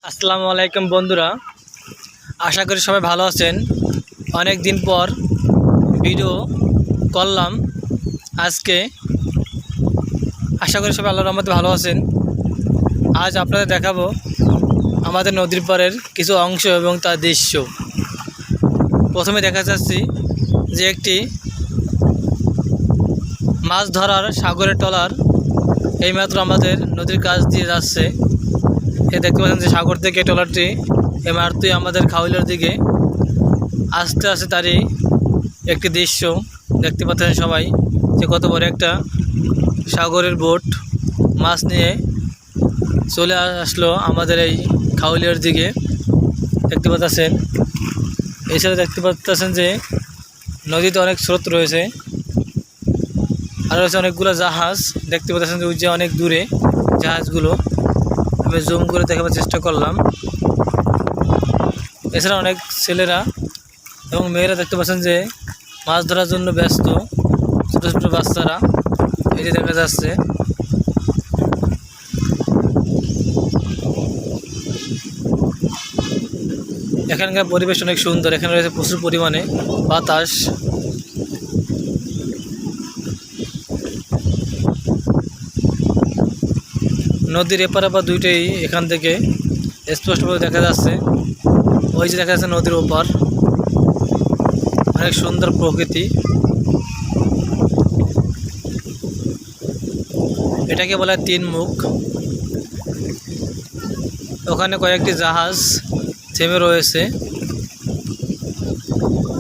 আসসালামু আলাইকুম বন্ধুরা, আশা করি সবাই ভালো আছেন। অনেক দিন পর ভিডিও করলাম আজকে। আশা করি সবাই আল্লাহর রহমতে ভালো আছেন। আজ আপনাদের দেখাবো আমাদের নদীর পাড়ের কিছু অংশ এবং তার দৃশ্য। প্রথমে দেখা যাচ্ছি যে একটি মাছ ধরার সাগরের ট্রলার এইমাত্র আমাদের নদীর কাছ দিয়ে যাচ্ছে। দেখতে পাচ্ছেন যে সাগর থেকে ট্রলারটি এইমাত্রই আমাদের খাউলের দিকে আস্তে আস্তে তারই একটি দৃশ্য দেখতে পাচ্ছেন সবাই, যে কত বড় একটা সাগরের বোট মাছ নিয়ে চলে আসলো আমাদের এই খাউলিয়ার দিকে। দেখতে পাচ্ছেন, এছাড়া দেখতে পাচ্ছেন যে নদীতে অনেক স্রোত রয়েছে, আর রয়েছে অনেকগুলো জাহাজ। দেখতে পাচ্ছেন যে ওই যে অনেক দূরে জাহাজগুলো, আমি জুম করে দেখাবার চেষ্টা করলাম। এছাড়া অনেক ছেলেরা এবং মেয়েরা দেখতে পাচ্ছেন যে মাছ ধরার জন্য ব্যস্ত। ছোটো ছোটো বাচ্চারা এই যে দেখা যাচ্ছে। এখানকার পরিবেশ অনেক সুন্দর, এখানে রয়েছে প্রচুর পরিমাণে বাতাস। নদীর এপার ওপার দুইটাই এখান থেকে স্পষ্টভাবে দেখা যাচ্ছে। ওই যে দেখা যাচ্ছে নদীর ওপার, অনেক সুন্দর প্রকৃতি। এটাকে বলা হয় তিন মুখ। ওখানে কয়েকটি জাহাজ থেমে রয়েছে।